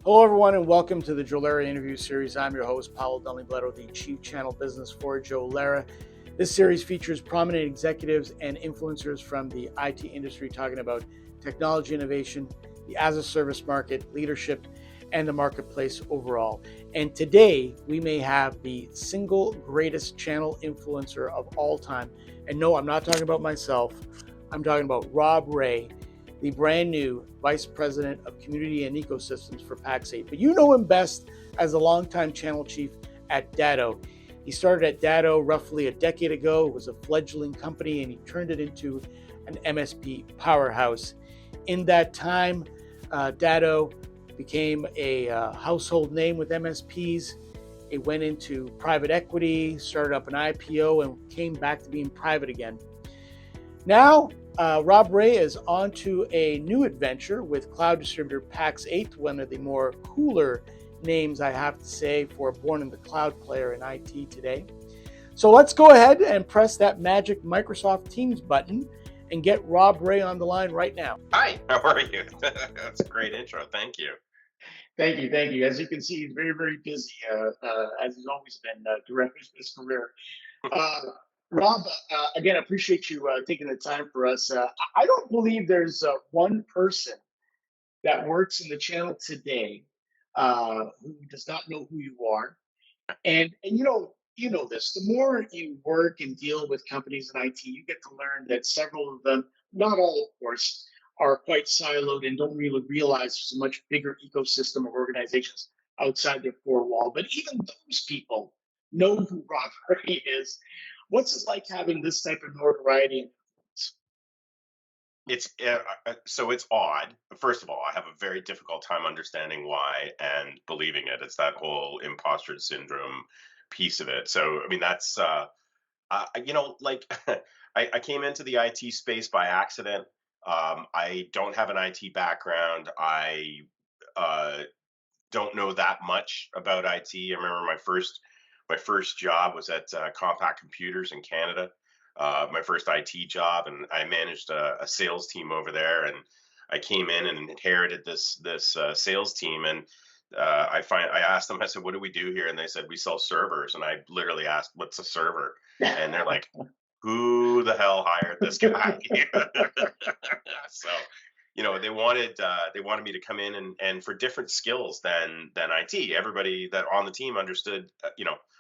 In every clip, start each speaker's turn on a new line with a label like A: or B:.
A: Hello, everyone, and welcome to the Jolera Interview Series. I'm your host, Paolo Del Nibletto, the Chief Channel Business for Jolera. This series features prominent executives and influencers from the IT industry talking about technology innovation, the as-a-service market, leadership, and the marketplace overall. And today, we may have the single greatest channel influencer of all time. And no, I'm not talking about myself. I'm talking about Rob Rae, the brand new Vice President of Community and Ecosystems for PAX8. But you know him best as the longtime channel chief at Datto. He started at Datto roughly a decade ago. It was a fledgling company, and he turned it into an MSP powerhouse. In that time, Datto became a household name with MSPs. It went into private equity, started up an IPO, and came back to being private again. Now, Rob Rae is on to a new adventure with cloud distributor PAX8, one of the more cooler names, I have to say, for a born in the cloud player in IT today. So let's go ahead and press that magic Microsoft Teams button and get Rob Rae on the line right now.
B: Hi, how are you? That's a great intro. Thank you.
A: Thank you, thank you. As you can see, he's very, very busy, as he's always been throughout his career. Uh, Rob, again, I appreciate you taking the time for us. I don't believe there's one person that works in the channel today who does not know who you are. And you know this. The more you work and deal with companies in IT, you get to learn that several of them, not all, of course, are quite siloed and don't really realize there's a much bigger ecosystem of organizations outside their four wall. But even those people know who Rob Rae is. What's it like having this type of notoriety?
B: It's odd. First of all, I have a very difficult time understanding why and believing it. It's that whole imposter syndrome piece of it. So, I mean, that's like I came into the IT space by accident. I don't have an IT background. I uh, don't know that much about IT. I remember my first job was at Compact Computers in Canada. My first IT job, and I managed a sales team over there. And I came in and inherited this sales team. And I asked them. I said, "What do we do here?" And they said, "We sell servers." And I literally asked, "What's a server?" And they're like, "Who the hell hired this guy?" So they wanted me to come in and for different skills than IT. Everybody that on the team understood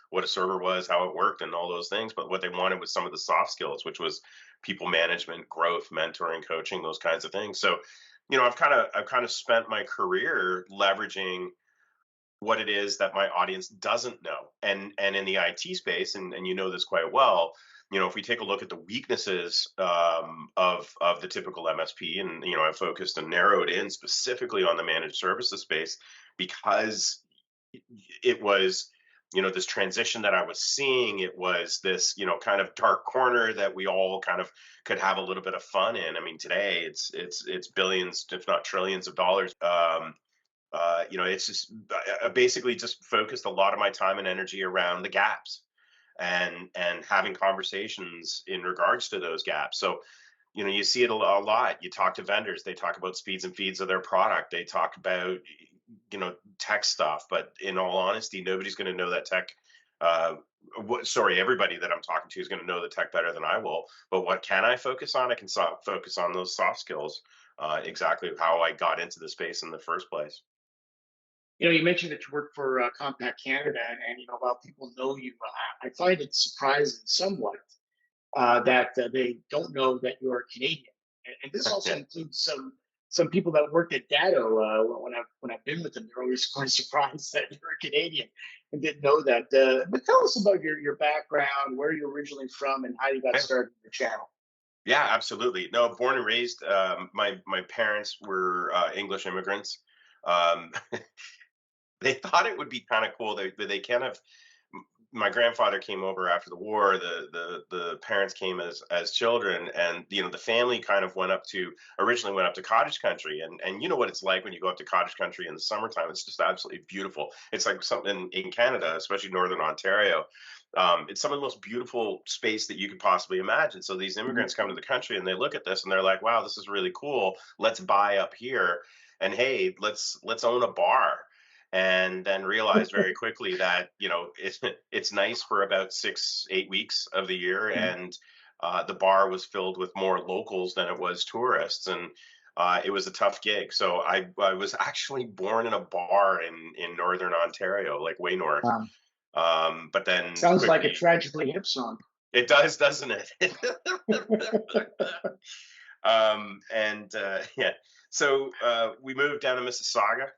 B: what a server was, how it worked, and all those things. But what they wanted was some of the soft skills, which was people management, growth, mentoring, coaching, those kinds of things. So I've kind of spent my career leveraging what it is that my audience doesn't know. And in the IT space, and you know this quite well, if we take a look at the weaknesses of the typical MSP, and I focused and narrowed in specifically on the managed services space because it was this transition that I was seeing. It was this kind of dark corner that we all kind of could have a little bit of fun in. I mean, today it's billions, if not trillions of dollars. It's just I basically just focused a lot of my time and energy around the gaps and having conversations in regards to those gaps. So you see it a lot. You talk to vendors, they talk about speeds and feeds of their product, they talk about tech stuff, but in all honesty, nobody's going to know that tech. Everybody that I'm talking to is going to know the tech better than I will. But what can I focus on? I can focus on those soft skills, exactly how I got into the space in the first place.
A: You mentioned that you work for Compact Canada, and while people know you, I find it surprising somewhat that they don't know that you're Canadian. And this also includes some people that worked at Datto. When I've been with them, they're always quite surprised that you're a Canadian and didn't know that. But tell us about your background, where you're originally from, and how you got
B: Yeah.
A: started in the channel.
B: Yeah, absolutely. No, born and raised. My parents were English immigrants. Um, they thought it would be kind of cool. They kind of my grandfather came over after the war. The parents came as children, and the family kind of originally went up to cottage country, and you know what it's like when you go up to cottage country in the summertime. It's just absolutely beautiful. It's like something in Canada, especially northern Ontario. It's some of the most beautiful space that you could possibly imagine. So these immigrants come to the country and they look at this and they're like, "Wow, this is really cool. Let's buy up here, and hey, let's own a bar." and then realized very quickly that it's nice for about 6 8 weeks of the year, and the bar was filled with more locals than it was tourists, and it was a tough gig. So I was actually born in a bar in northern Ontario, like way north.
A: Um,
B: But then
A: Sounds like a
B: quickly,
A: tragically hip song.
B: it does, doesn't it? And yeah, so we moved down to Mississauga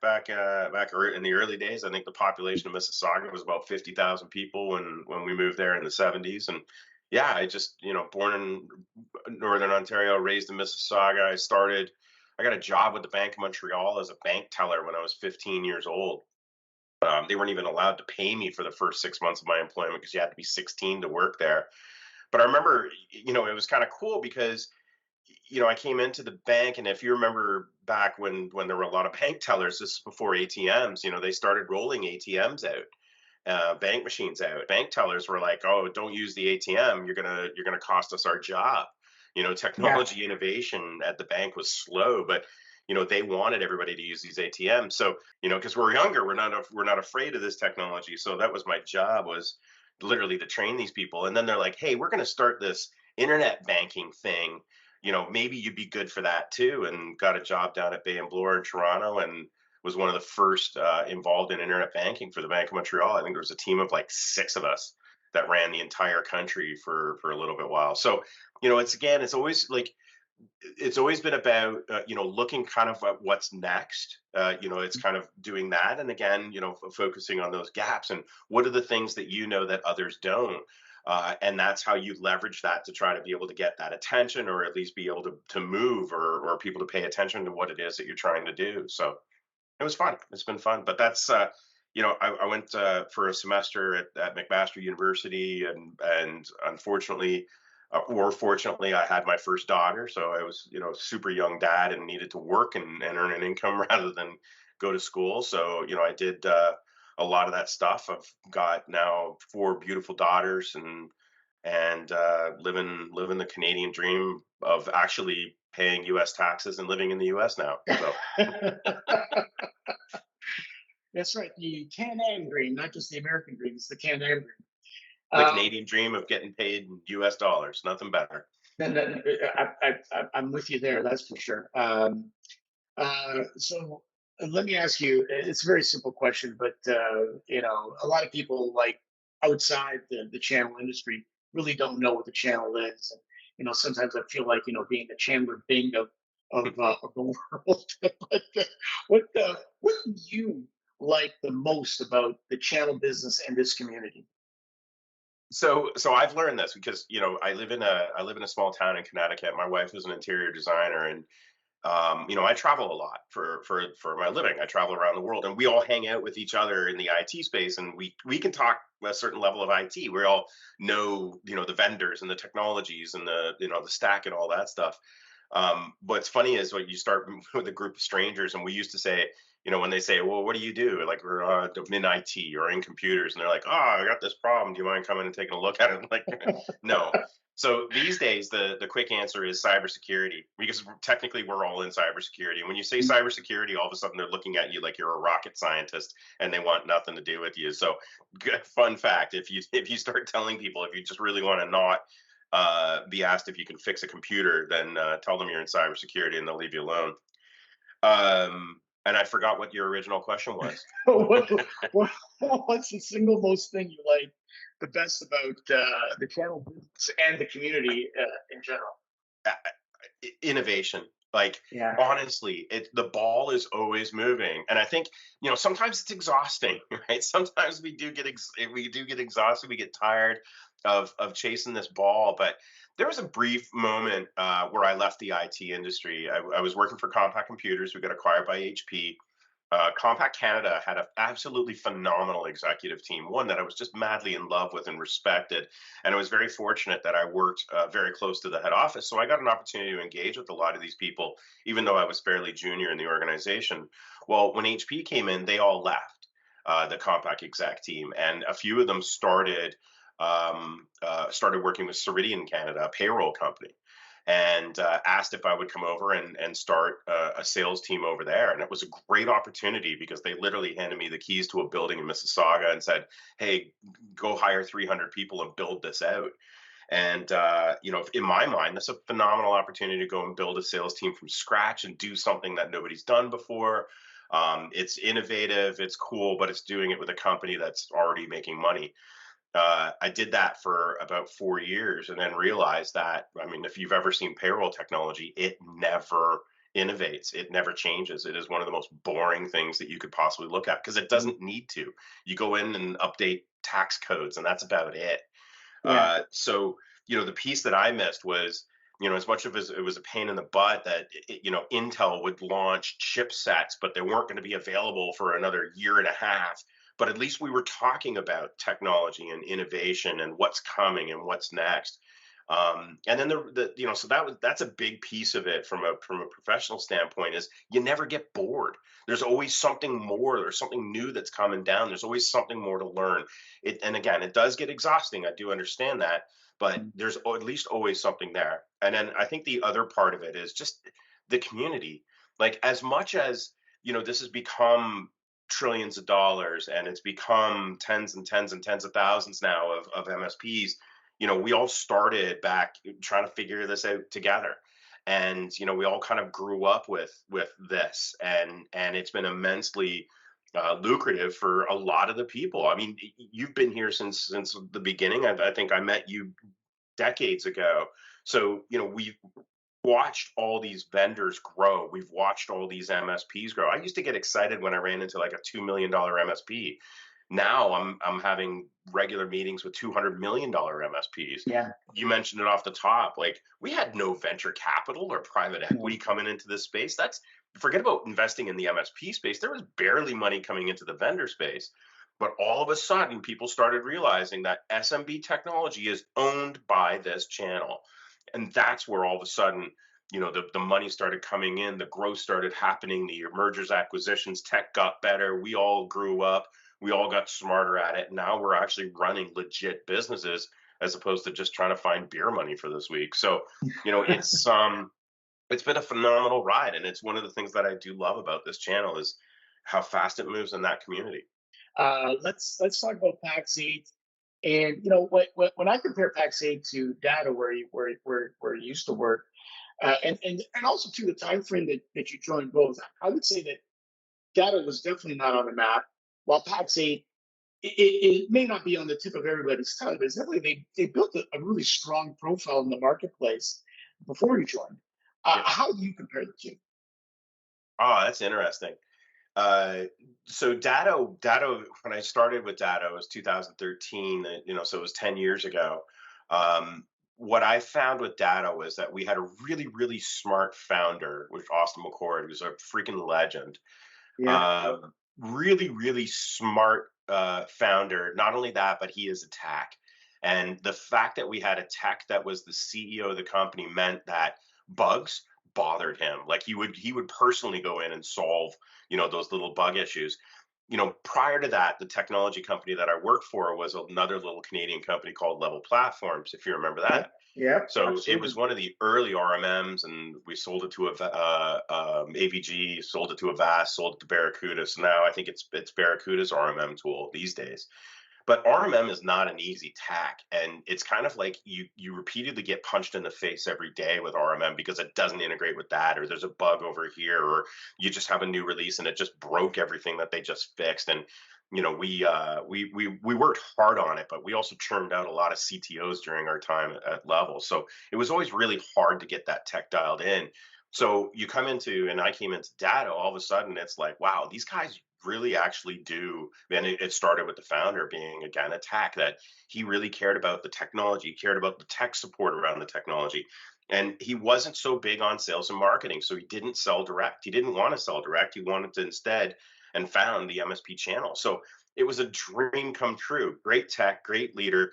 B: in the early days. I think the population of Mississauga was about 50,000 people when we moved there in the 70s. And yeah, I just born in Northern Ontario, raised in Mississauga. I got a job with the Bank of Montreal as a bank teller when I was 15 years old. They weren't even allowed to pay me for the first 6 months of my employment because you had to be 16 to work there. But I remember, it was kind of cool because I came into the bank, and if you remember back when there were a lot of bank tellers, this is before ATMs. They started rolling ATMs out, bank machines out. Bank tellers were like, "Oh, don't use the ATM. You're gonna cost us our job."
A: Yeah.
B: Technology innovation at the bank was slow, but they wanted everybody to use these ATMs. So because we're younger, we're not afraid of this technology. So that was my job, was literally to train these people. And then they're like, "Hey, we're going to start this internet banking thing. Maybe you'd be good for that too." And got a job down at Bay and Bloor in Toronto, and was one of the first involved in internet banking for the Bank of Montreal. I think there was a team of like 6 of us that ran the entire country for a little bit while. So it's always been about looking kind of at what's next. It's kind of doing that, and again, focusing on those gaps and what are the things that that others don't. And that's how you leverage that to try to be able to get that attention, or at least be able to move, or people to pay attention to what it is that you're trying to do. So it was fun. It's been fun. But that's I went for a semester at McMaster University, and unfortunately, or fortunately, I had my first daughter. So I was super young dad and needed to work and earn an income rather than go to school. So I did a lot of that stuff. I've got now 4 beautiful daughters, and living the Canadian dream of actually paying U.S. taxes and living in the U.S. now. So.
A: That's right. The Can-Am dream, not just the American dream. It's the Can-Am dream.
B: The
A: Um,
B: Canadian dream of getting paid in US dollars, nothing better.
A: I'm with you there. That's for sure. So let me ask you. It's a very simple question, but a lot of people like outside the channel industry really don't know what the channel is. And, sometimes I feel like being the Chandler Bing of the world. But what do you like the most about the channel business and this community?
B: So I've learned this because I live in a small town in Connecticut. My wife is an interior designer, and I travel a lot for my living. I travel around the world, and we all hang out with each other in the IT space, and we can talk a certain level of IT. We all know the vendors and the technologies and the stack and all that stuff. What's funny is when you start with a group of strangers, and we used to say, when they say, "Well, what do you do?" Like, we're in IT or in computers, and they're like, "Oh, I got this problem. Do you mind coming and taking a look at it?" Like, no. So these days, the quick answer is cybersecurity, because technically we're all in cybersecurity. And when you say cybersecurity, all of a sudden they're looking at you like you're a rocket scientist, and they want nothing to do with you. So, good fun fact: if you start telling people, if you just really want to not be asked if you can fix a computer, then tell them you're in cybersecurity, and they'll leave you alone. And I forgot what your original question was.
A: what, what, what's the single most thing you like the best about the channel business and the community in general?
B: Uh, Innovation. Like,
A: Yeah.
B: honestly, the ball is always moving, and I think sometimes it's exhausting, right? Sometimes we do get exhausted, we get tired of chasing this ball. But there was a brief moment where I left the IT industry. I was working for Compaq Computers. We got acquired by HP. Compact Canada had an absolutely phenomenal executive team, one that I was just madly in love with and respected. And I was very fortunate that I worked very close to the head office. So I got an opportunity to engage with a lot of these people, even though I was fairly junior in the organization. Well, when HP came in, they all left the Compact exec team, and a few of them started working with Ceridian Canada, a payroll company. and asked if I would come over and start a sales team over there. And it was a great opportunity because they literally handed me the keys to a building in Mississauga and said, "Hey, go hire 300 people and build this out." And in my mind, that's a phenomenal opportunity to go and build a sales team from scratch and do something that nobody's done before. It's innovative, it's cool, but it's doing it with a company that's already making money. I did that for about 4 years and then realized that, I mean, if you've ever seen payroll technology, it never innovates, it never changes. It is one of the most boring things that you could possibly look at because it
A: Mhm.
B: doesn't need to. You go in and update tax codes, and that's about it.
A: Yeah.
B: So, the piece that I missed was, as much of as it was a pain in the butt that, Intel would launch chipsets, but they weren't going to be available for another year and a half. But at least we were talking about technology and innovation and what's coming and what's next. And then so that's a big piece of it from a professional standpoint is you never get bored. There's always something more. There's something new that's coming down. There's always something more to learn. And again, it does get exhausting. I do understand that, but
A: Mm.
B: there's at least always something there. And then I think the other part of it is just the community. Like as much as this has become trillions of dollars and it's become tens and tens and tens of thousands now of MSPs. We all started back trying to figure this out together. And we all kind of grew up with this, and it's been immensely lucrative for a lot of the people. I mean, you've been here since the beginning. I think I met you decades ago. So we've watched all these vendors grow. We've watched all these MSPs grow. I used to get excited when I ran into like a $2 million MSP. Now I'm having regular meetings with $200 million MSPs.
A: Yeah.
B: You mentioned it off the top. Like we had no venture capital or private
A: No.
B: equity coming into this space. That's forget about investing in the MSP space. There was barely money coming into the vendor space. But all of a sudden, people started realizing that SMB technology is owned by this channel. And that's where all of a sudden, the money started coming in, the growth started happening, the mergers, acquisitions, tech got better. We all grew up, we all got smarter at it. Now we're actually running legit businesses as opposed to just trying to find beer money for this week. So, it's been a phenomenal ride. And it's one of the things that I do love about this channel is how fast it moves in that community.
A: Let's talk about PAX8. And when I compare PAX8 to Data, where you used to work, and also to the time frame that you joined both, I would say that Data was definitely not on the map, while PAX8 it may not be on the tip of everybody's tongue, but it's definitely they built a really strong profile in the marketplace before you joined.
B: Yeah.
A: How do you compare the two?
B: Oh, that's interesting. Uh, so Datto, when I started with Datto, it was 2013. So it was 10 years ago. What I found with Datto was that we had a really, really smart founder, which Austin McCord, who's a freaking legend.
A: Yeah.
B: Really, really smart founder. Not only that, but he is a tech. And the fact that we had a tech that was the CEO of the company meant that bugs bothered him. Like he would personally go in and solve, those little bug issues. Prior to that, the technology company that I worked for was another little Canadian company called Level Platforms, if you remember
A: Okay.
B: that.
A: Yeah.
B: So it
A: Absolutely.
B: was one of the early RMMs, and we sold it to AVG, sold it to Avast, sold it to Barracuda. So now I think it's Barracuda's RMM tool these days. But RMM is not an easy tack, and it's kind of like you repeatedly get punched in the face every day with RMM because it doesn't integrate with that, or there's a bug over here, or you just have a new release and it just broke everything that they just fixed. And we worked hard on it, but we also churned out a lot of CTOs during our time at Level. So it was always really hard to get that tech dialed in. So you come into, and I came into Data, all of a sudden it's like, wow, these guys really actually do. And it started with the founder being again a tech that he really cared about the technology, cared about the tech support around the technology. And he wasn't so big on sales and marketing. So he didn't sell direct. He didn't want to sell direct. He wanted to instead and found the MSP channel. So it was a dream come true. Great tech, great leader,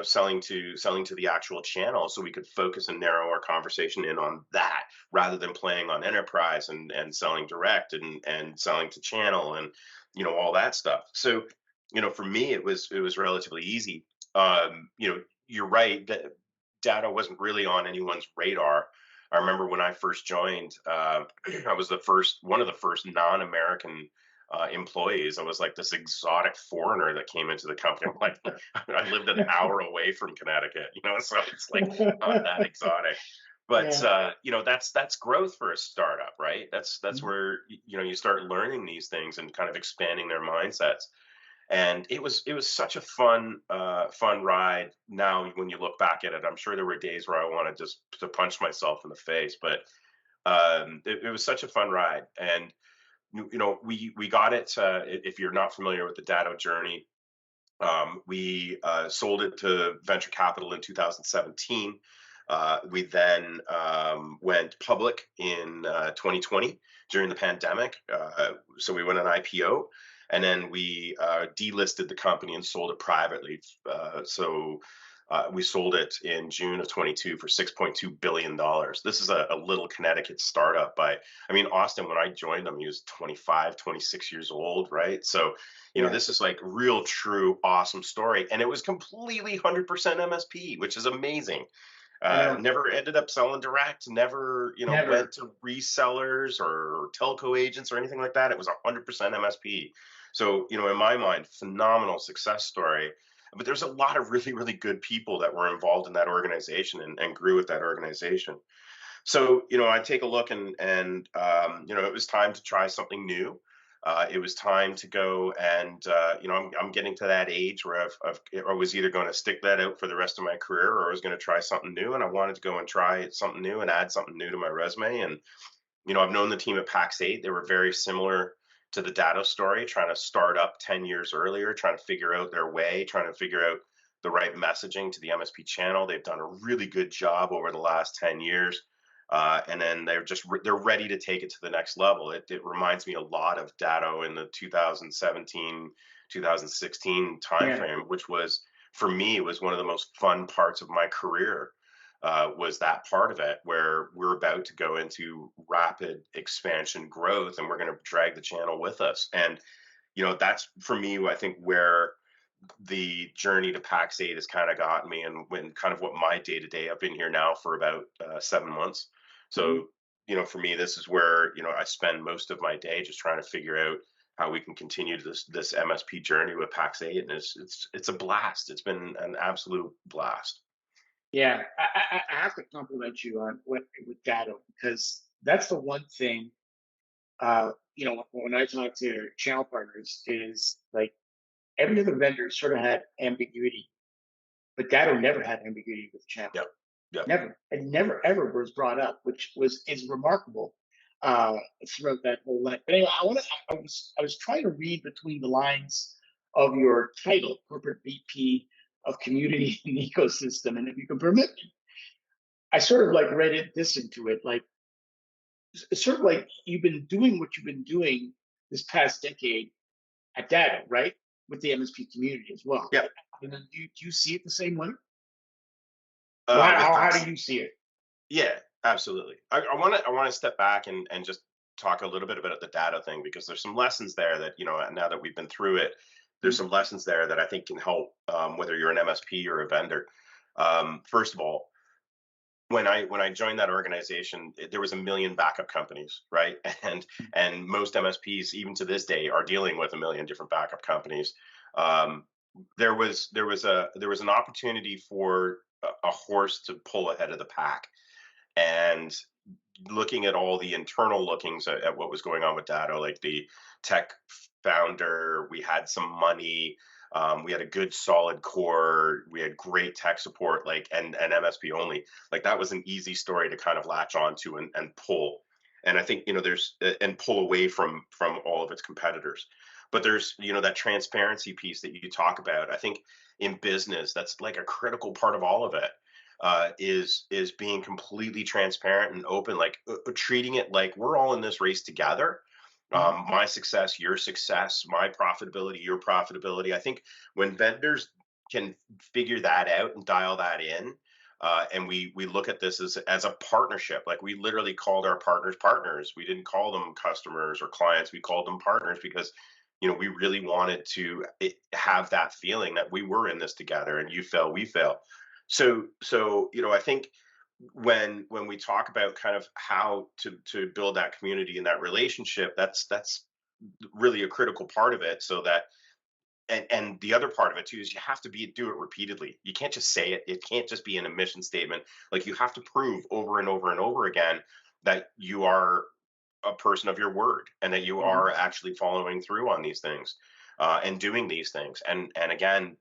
B: selling to the actual channel so we could focus and narrow our conversation in on that rather than playing on enterprise and selling direct and selling to channel and all that stuff. So for me it was relatively easy. You're right that data wasn't really on anyone's radar. I remember when I first joined, I was one of the first non-American employees. I was like this exotic foreigner that came into the company. I'm like, I lived an hour away from Connecticut, so it's like not that exotic. But
A: Yeah.
B: that's growth for a startup, right? That's where you start learning these things and kind of expanding their mindsets. And it was such a fun ride. Now when you look back at it, I'm sure there were days where I wanted just to punch myself in the face, but it was such a fun ride. And we got it. If you're not familiar with the Datto journey, we sold it to venture capital in 2017. We then went public in 2020 during the pandemic. So we went on IPO, and then we delisted the company and sold it privately. We sold it in June of 22 for $6.2 billion. This is a little Connecticut startup I mean, Austin, when I joined them, he was 25, 26 years old, right? So,
A: Yeah.
B: this is like real, true, awesome story. And it was completely 100% MSP, which is amazing.
A: I know.
B: Never ended up selling direct, never, went
A: Never.
B: to resellers or telco agents or anything like that. It was 100% MSP. So, in my mind, phenomenal success story. But there's a lot of really, really good people that were involved in that organization and grew with that organization. So, I take a look and it was time to try something new. It was time to go and I'm getting to that age where I was either going to stick that out for the rest of my career or I was going to try something new, and I wanted to go and try something new and add something new to my resume. And I've known the team at PAX8. They were very similar to the Datto story, trying to start up 10 years earlier, trying to figure out their way, trying to figure out the right messaging to the MSP channel. They've done a really good job over the last 10 years. And then they're ready to take it to the next level. It reminds me a lot of Datto in the 2017, 2016
A: Yeah.
B: timeframe, which was, for me, was one of the most fun parts of my career. Was that part of it where we're about to go into rapid expansion growth and we're going to drag the channel with us. And that's, for me, I think, where the journey to PAX8 has kind of gotten me, and when kind of what my day to day. I've been here now for about 7 months,
A: Mhm.
B: so for me, this is where I spend most of my day just trying to figure out how we can continue this MSP journey with PAX8, and it's a blast. It's been an absolute blast.
A: Yeah. I have to compliment you on what with Datto, because that's the one thing. When I talk to channel partners, is like every other vendor sort of had ambiguity, but Datto never had ambiguity with the channel.
B: Yep. Yep.
A: Never. And never ever was brought up, which is remarkable uh, throughout that whole life. But anyway, I was trying to read between the lines of your title, corporate VP of community and ecosystem, and if you can permit me, I sort of like this into it, like it's sort of like you've been doing what you've been doing this past decade at Data, right? With the MSP community as well.
B: Yep.
A: Do you see it the same way? Well,
B: With
A: how
B: PAX,
A: do you see it?
B: yeah, absolutely. I want to step back and just talk a little bit about the data thing, because there's some lessons there that, now that we've been through it, there's some lessons there that I think can help, whether you're an MSP or a vendor. First of all, when I joined that organization, there was a million backup companies, right? And most MSPs, even to this day, are dealing with a million different backup companies. Um, there was an opportunity for a horse to pull ahead of the pack, and looking at all the internal lookings at what was going on with Datto, like the tech founder, we had some money, we had a good solid core, we had great tech support, like and MSP only. Like that was an easy story to kind of latch onto and pull. And I think there's and pull away from all of its competitors. But there's that transparency piece that you talk about. I think in business, that's like a critical part of all of it, is being completely transparent and open, like treating it like we're all in this race together.
A: Mhm.
B: My success, your success, my profitability, your profitability. I think when vendors can figure that out and dial that in, and we look at this as a partnership. Like we literally called our partners partners. We didn't call them customers or clients. We called them partners because we really wanted to have that feeling that we were in this together, and you fail, we fail. So I think when we talk about kind of how to build that community and that relationship, that's really a critical part of it. So that and the other part of it too is you have to do it repeatedly. You can't just say it. It can't just be an mission statement. Like you have to prove over and over and over again that you are a person of your word and that you
A: Mhm.
B: are actually following through on these things and doing these things. And again,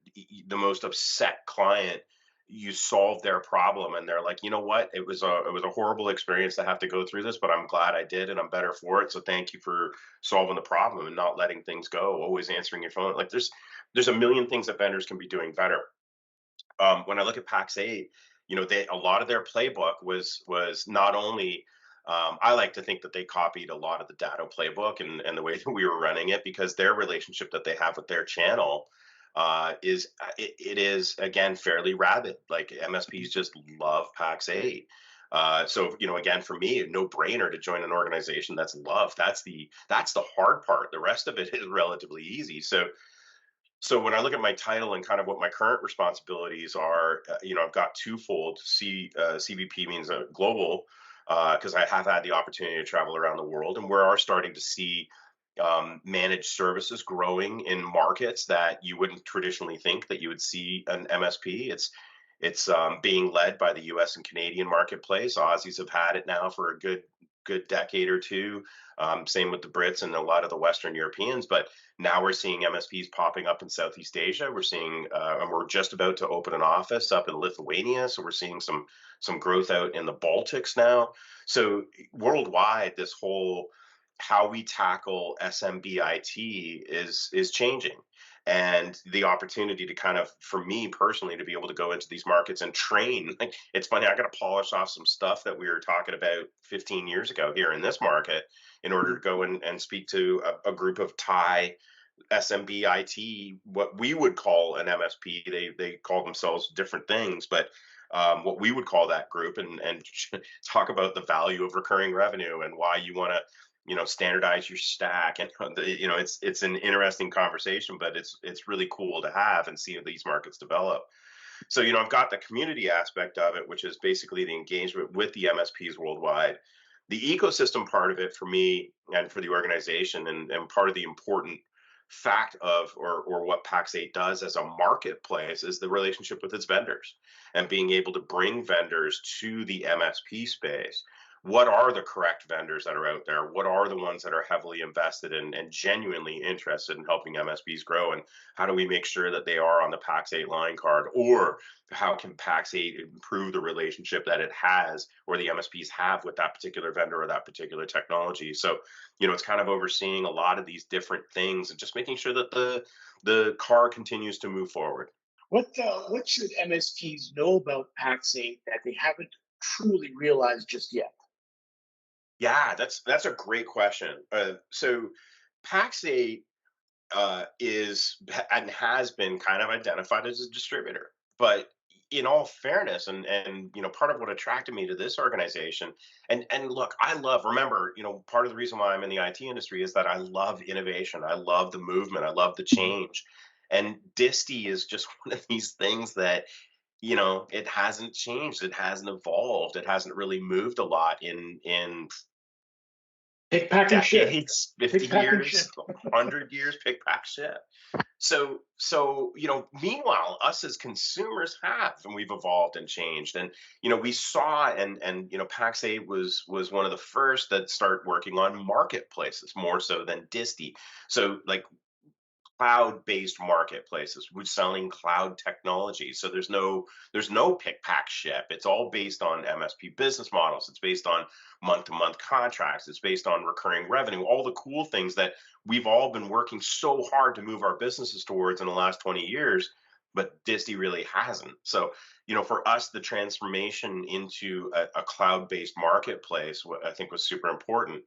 B: the most upset client, you solve their problem and they're like, you know what, it was a horrible experience to have to go through this, but I'm glad I did and I'm better for it. So thank you for solving the problem and not letting things go, always answering your phone. Like there's a million things that vendors can be doing better. When I look at PAX8, they a lot of their playbook was not only I like to think that they copied a lot of the Datto playbook and the way that we were running it, because their relationship that they have with their channel it is again fairly rabid. Like MSPs just love PAX8. So again, for me, a no brainer to join an organization that's loved. That's the hard part. The rest of it is relatively easy. So when I look at my title and kind of what my current responsibilities are, I've got twofold. CVP means global, because I have had the opportunity to travel around the world, and we are starting to see managed services growing in markets that you wouldn't traditionally think that you would see an MSP. It's being led by the U.S. and Canadian marketplace. Aussies have had it now for a good decade or two. Same with the Brits and a lot of the Western Europeans, but now we're seeing MSPs popping up in Southeast Asia. We're seeing, and we're just about to open an office up in Lithuania. So we're seeing some growth out in the Baltics now. So worldwide, this whole how we tackle SMBIT is changing. And the opportunity to kind of, for me personally, to be able to go into these markets and train. Like, it's funny, I got to polish off some stuff that we were talking about 15 years ago here in this market in order to go and speak to a group of Thai SMBIT, what we would call an MSP. They call themselves different things, but what we would call that group, and talk about the value of recurring revenue and why you want to standardize your stack. And it's an interesting conversation, but it's really cool to have and see these markets develop. So I've got the community aspect of it, which is basically the engagement with the MSPs worldwide. The ecosystem part of it for me and for the organization, and part of the important fact of or what PAX8 does as a marketplace, is the relationship with its vendors and being able to bring vendors to the MSP space. What are the correct vendors that are out there? What are the ones that are heavily invested in and genuinely interested in helping MSPs grow? And how do we make sure that they are on the PAX8 line card? Or how can PAX8 improve the relationship that it has or the MSPs have with that particular vendor or that particular technology? So, it's kind of overseeing a lot of these different things and just making sure that the car continues to move forward.
A: What should MSPs know about PAX8 that they haven't truly realized just yet?
B: Yeah, that's a great question. So PAX8 is and has been kind of identified as a distributor. But in all fairness, and part of what attracted me to this organization, and look, I love, remember, part of the reason why I'm in the IT industry is that I love innovation, I love the movement, I love the change. And Disty is just one of these things that it hasn't changed, it hasn't evolved, it hasn't really moved a lot in
A: Pick, pack, and ship.
B: decades, 50
A: Pick, pack, and ship.
B: years, 100 years, pick, pack, ship. So meanwhile, us as consumers have, and we've evolved and changed. And we saw, and PAX8 was one of the first that start working on marketplaces more so than Disty. So like cloud-based marketplaces. We're selling cloud technology. So there's no pick pack ship. It's all based on MSP business models. It's based on month-to-month contracts. It's based on recurring revenue. All the cool things that we've all been working so hard to move our businesses towards in the last 20 years, but Disney really hasn't. So, for us, the transformation into a cloud-based marketplace, I think was super important.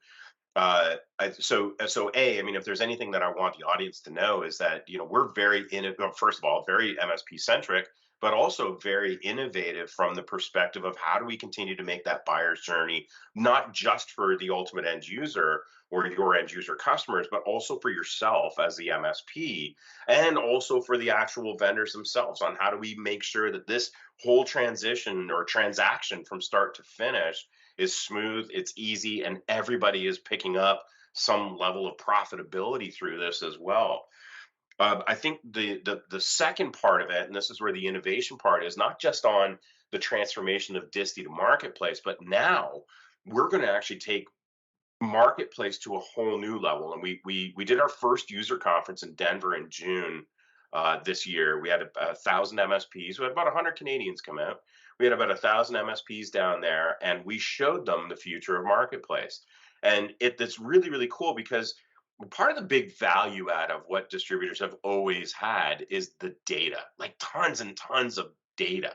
B: I mean, if there's anything that I want the audience to know is that we're very, first of all, very MSP centric, but also very innovative from the perspective of how do we continue to make that buyer's journey not just for the ultimate end user or your end user customers, but also for yourself as the MSP, and also for the actual vendors themselves, on how do we make sure that this whole transition or transaction from start to finish is smooth, it's easy, and everybody is picking up some level of profitability through this as well. I think the second part of it, and this is where the innovation part is, not just on the transformation of Disty to marketplace, but now we're going to actually take marketplace to a whole new level. And we did our first user conference in Denver in June this year. We had a thousand MSPs. We had about 100 Canadians come out. We had about 1,000 MSPs down there, and we showed them the future of marketplace. And it's really really cool because part of the big value add of what distributors have always had is the data, like tons and tons of data.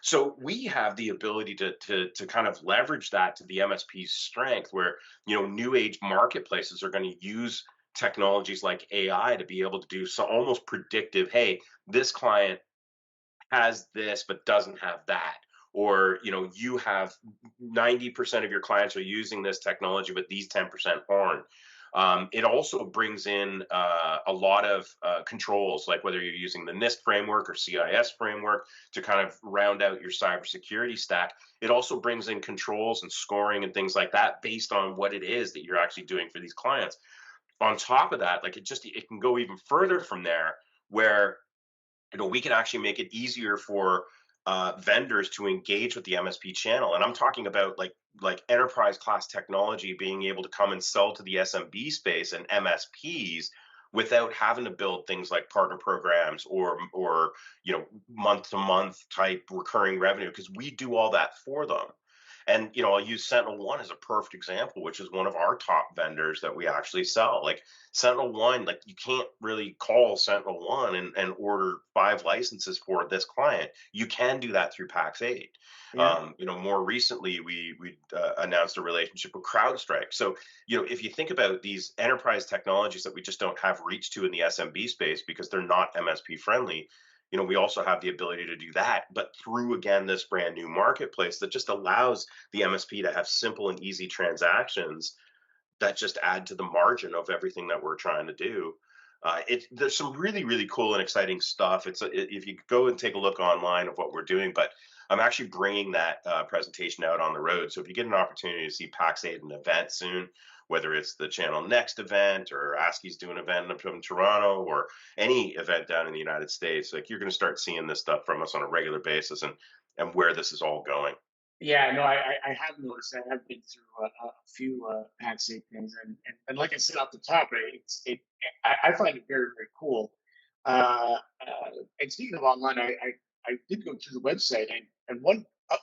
B: So we have the ability to kind of leverage that to the MSP's strength, where new age marketplaces are going to use technologies like AI to be able to do so almost predictive. Hey, this client has this but doesn't have that, or you have 90% of your clients are using this technology but these 10% aren't. It also brings in a lot of controls, like whether you're using the NIST framework or CIS framework to kind of round out your cybersecurity stack. It also brings in controls and scoring and things like that based on what it is that you're actually doing for these clients. On top of that, like it can go even further from there, where we can actually make it easier for vendors to engage with the MSP channel. And I'm talking about like enterprise class technology being able to come and sell to the SMB space and MSPs without having to build things like partner programs or month to month type recurring revenue, because we do all that for them. And I'll use Sentinel One as a perfect example, which is one of our top vendors that we actually sell. Like Sentinel One, like you can't really call Sentinel One and order 5 licenses for this client. You can do that through PAX8.
A: Yeah.
B: More recently we announced a relationship with CrowdStrike. So if you think about these enterprise technologies that we just don't have reach to in the SMB space because they're not MSP friendly, we also have the ability to do that, but through again this brand new marketplace that just allows the MSP to have simple and easy transactions that just add to the margin of everything that we're trying to do. There's some really really cool and exciting stuff. If you go and take a look online of what we're doing, but I'm actually bringing that presentation out on the road. So if you get an opportunity to see PAX8 at an event soon, whether it's the Channel Next event or ASCII's doing an event up in Toronto or any event down in the United States, like you're going to start seeing this stuff from us on a regular basis, and where this is all going.
A: Yeah, no, I have noticed. I have been through a few PAX8 things, and like I said off the top, I find it very very cool. And speaking of online, I did go to the website, and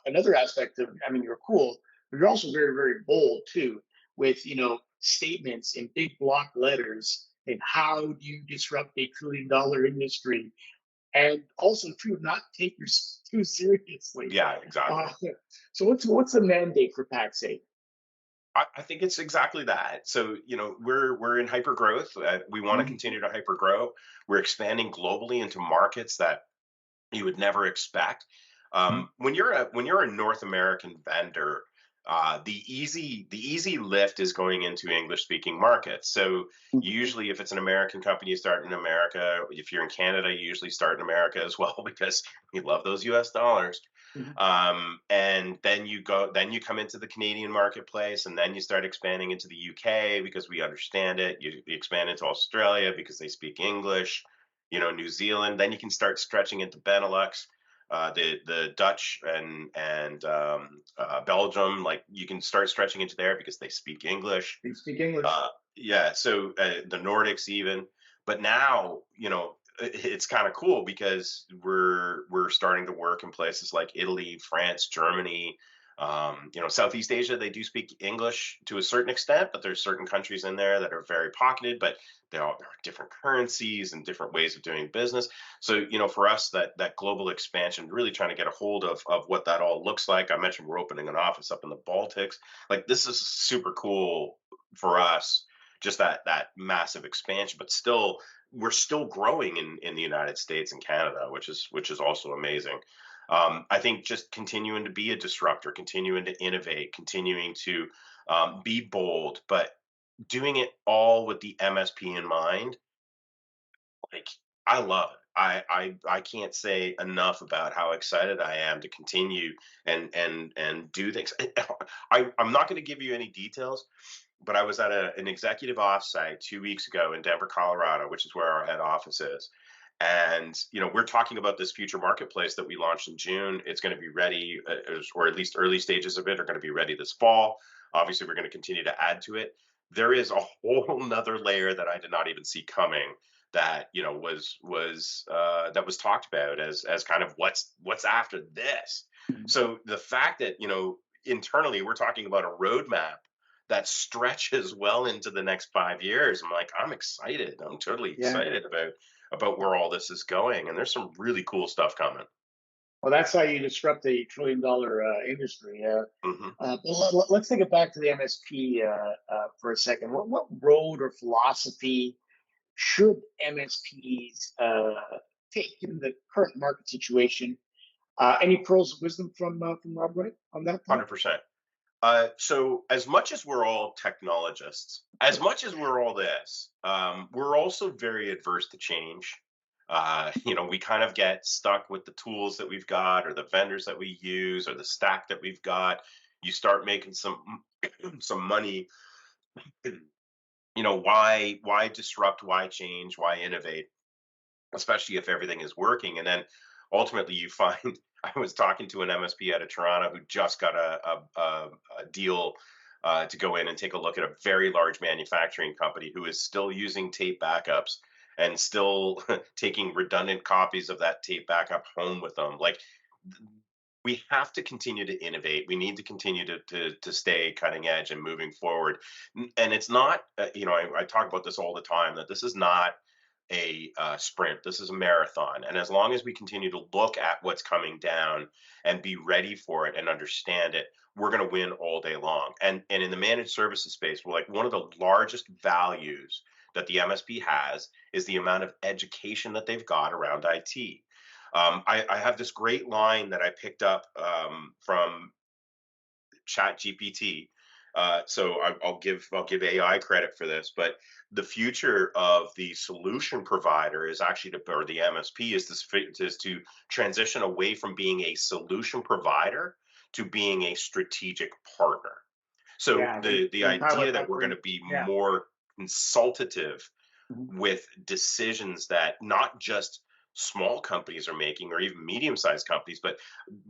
A: another aspect of, I mean, you're cool, but you're also very very bold too, with statements in big block letters, and how do you disrupt a $1 trillion industry, and also too not take yourself too seriously.
B: Yeah, exactly.
A: Uh, so what's the mandate for PAX8?
B: I think it's exactly that. So, we're in hyper growth. We want to
A: Mhm.
B: continue to hyper grow. We're expanding globally into markets that you would never expect. When you're a North American vendor, the easy lift is going into English speaking markets. So
A: Mhm.
B: usually, if it's an American company, you start in America. If you're in Canada, you usually start in America as well because we love those U.S. dollars.
A: Mhm.
B: And then you come into the Canadian marketplace, and then you start expanding into the UK because we understand it. You expand into Australia because they speak English. New Zealand. Then you can start stretching into Benelux, the Dutch and Belgium. Like you can start stretching into there because they speak English.
A: They speak English.
B: Yeah, so the Nordics even. But now, it's kind of cool because we're starting to work in places like Italy, France, Germany. Southeast Asia, they do speak English to a certain extent, but there's certain countries in there that are very pocketed, but there are different currencies and different ways of doing business. So, for us, that global expansion, really trying to get a hold of what that all looks like. I mentioned we're opening an office up in the Baltics. Like this is super cool for us, just that massive expansion, but still we're still growing in the United States and Canada, which is also amazing. I think just continuing to be a disruptor, continuing to innovate, continuing to be bold, but doing it all with the MSP in mind, like, I love it. I can't say enough about how excited I am to continue and do things. I'm not going to give you any details, but I was at an executive offsite 2 weeks ago in Denver, Colorado, which is where our head office is. And we're talking about this future marketplace that we launched in June. It's going to be ready, or at least early stages of it are going to be ready this fall. Obviously, we're going to continue to add to it. There is a whole nother layer that I did not even see coming, that that was talked about as kind of what's after this. So the fact that internally we're talking about a roadmap that stretches well into the next 5 years, I'm like, I'm excited. I'm totally
A: Yeah.
B: excited about where all this is going, and there's some really cool stuff coming.
A: Well, that's how you disrupt a trillion-dollar industry.
B: Hmm.
A: But let's take it back to the MSP for a second. What road or philosophy should MSPs take in the current market situation? Any pearls of wisdom from Rob Rae on that part?
B: 100%. So as much as we're all technologists, as much as we're all this, we're also very adverse to change. We kind of get stuck with the tools that we've got, or the vendors that we use, or the stack that we've got. You start making some some money. Why disrupt? Why change? Why innovate? Especially if everything is working. And then ultimately you find, I was talking to an MSP out of Toronto who just got a deal to go in and take a look at a very large manufacturing company who is still using tape backups and still taking redundant copies of that tape backup home with them. Like, we have to continue to innovate. We need to continue to stay cutting edge and moving forward. And it's not, I talk about this all the time, that this is not a sprint. This is a marathon. And as long as we continue to look at what's coming down and be ready for it and understand it, we're going to win all day long. And in the managed services space, we're like, one of the largest values that the MSP has is the amount of education that they've got around IT. I have this great line that I picked up from Chat GPT. I'll give AI credit for this, but the future of the solution provider is actually or the MSP is to transition away from being a solution provider to being a strategic partner. So
A: Yeah,
B: the
A: we
B: idea
A: highlight
B: that
A: that
B: we're
A: for
B: going
A: you.
B: to be
A: Yeah.
B: more consultative
A: Mhm.
B: with decisions that not just small companies are making, or even medium-sized companies, but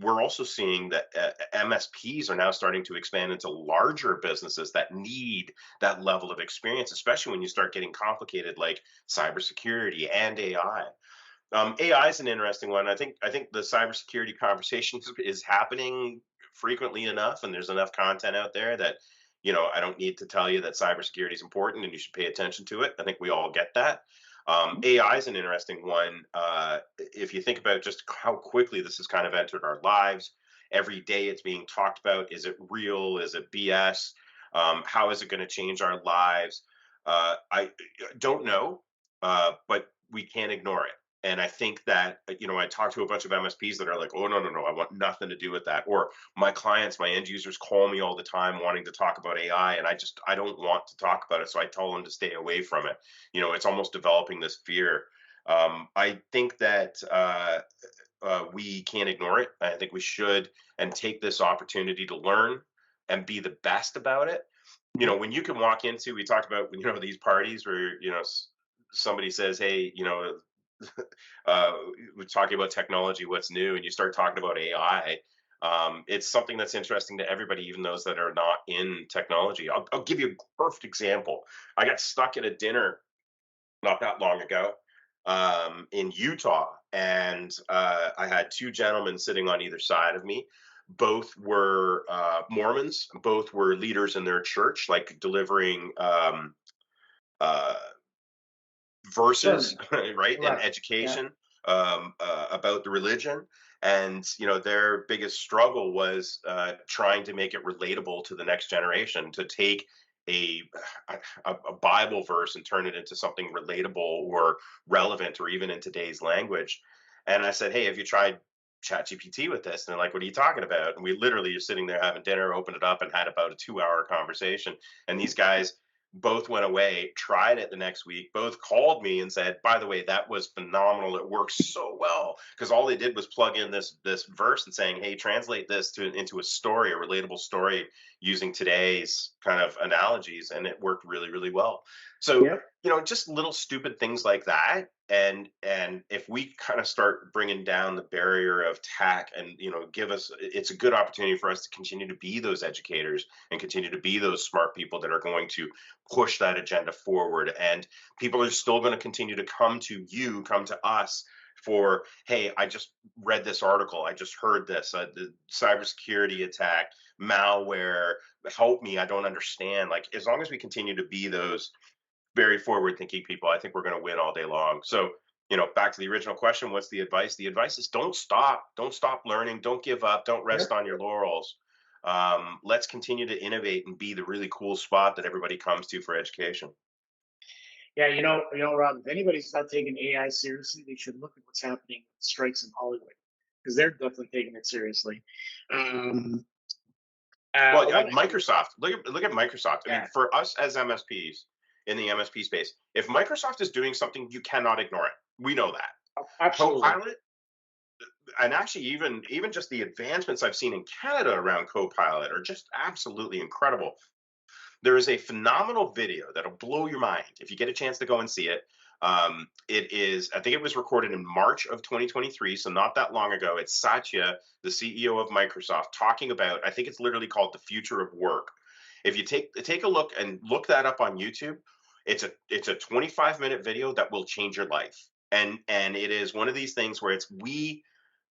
B: we're also seeing that MSPs are now starting to expand into larger businesses that need that level of experience, especially when you start getting complicated like cybersecurity and AI. AI is an interesting one. I think the cybersecurity conversation is happening frequently enough, and there's enough content out there that I don't need to tell you that cybersecurity is important and you should pay attention to it. I think we all get that. AI is an interesting one. If you think about just how quickly this has kind of entered our lives, every day it's being talked about. Is it real? Is it BS? How is it going to change our lives? I don't know, but we can't ignore it. And I think that, I talk to a bunch of MSPs that are like, oh, no, no, no, I want nothing to do with that. Or my clients, my end users call me all the time wanting to talk about AI. And I don't want to talk about it. So I tell them to stay away from it. It's almost developing this fear. I think that we can't ignore it. I think we should, and take this opportunity to learn and be the best about it. When you can walk into, we talked about, these parties where, somebody says, hey, uh, we're talking about technology, what's new, and you start talking about AI. It's something that's interesting to everybody, even those that are not in technology. I'll give you a perfect example. I got stuck at a dinner not that long ago in Utah, and I had two gentlemen sitting on either side of me. Both were Mormons. Both were leaders in their church, like delivering uh, verses,
A: Sermon.
B: right, and
A: Correct. Yeah.
B: education about the religion. And their biggest struggle was trying to make it relatable to the next generation, to take a a Bible verse and turn it into something relatable or relevant or even in today's language. And I said, "Hey, have you tried ChatGPT with this?" And they're like, "What are you talking about?" And we literally are sitting there having dinner, opened it up, and had about a 2 hour conversation. And these guys both went away, tried it the next week, both called me and said, "By the way, that was phenomenal. It works so well." Because all they did was plug in this verse and saying, "Hey, translate this into a story, a relatable story using today's kind of analogies," and it worked really, really well. So,
A: Yep.
B: just little stupid things like that. And if we kind of start bringing down the barrier of tech and give us, it's a good opportunity for us to continue to be those educators and continue to be those smart people that are going to push that agenda forward. And people are still going to continue to come to us for, "Hey, I just read this article, I just heard this, the cybersecurity attack, malware, help me, I don't understand." Like, as long as we continue to be those very forward thinking people, I think we're going to win all day long. So, back to the original question, what's the advice? The advice is, don't stop learning, don't give up, don't rest
A: Yep.
B: on your laurels. Let's continue to innovate and be the really cool spot that everybody comes to for education.
A: Yeah, Rob, if anybody's not taking AI seriously, they should look at what's happening with strikes in Hollywood, because they're definitely taking it seriously. Um,
B: Well,
A: one,
B: Microsoft. Look at Microsoft. I mean,
A: yeah,
B: for us as MSPs in the MSP space, if Microsoft is doing something, you cannot ignore it. We know that.
A: absolutely.
B: Copilot, and actually even just the advancements I've seen in Canada around Copilot are just absolutely incredible. There is a phenomenal video that'll blow your mind if you get a chance to go and see it. It is, I think it was recorded in March of 2023, so not that long ago. It's Satya, the CEO of Microsoft, talking about, I think it's literally called "The Future of Work." If you take a look and look that up on YouTube, it's a 25-minute video that will change your life. And it is one of these things where it's, we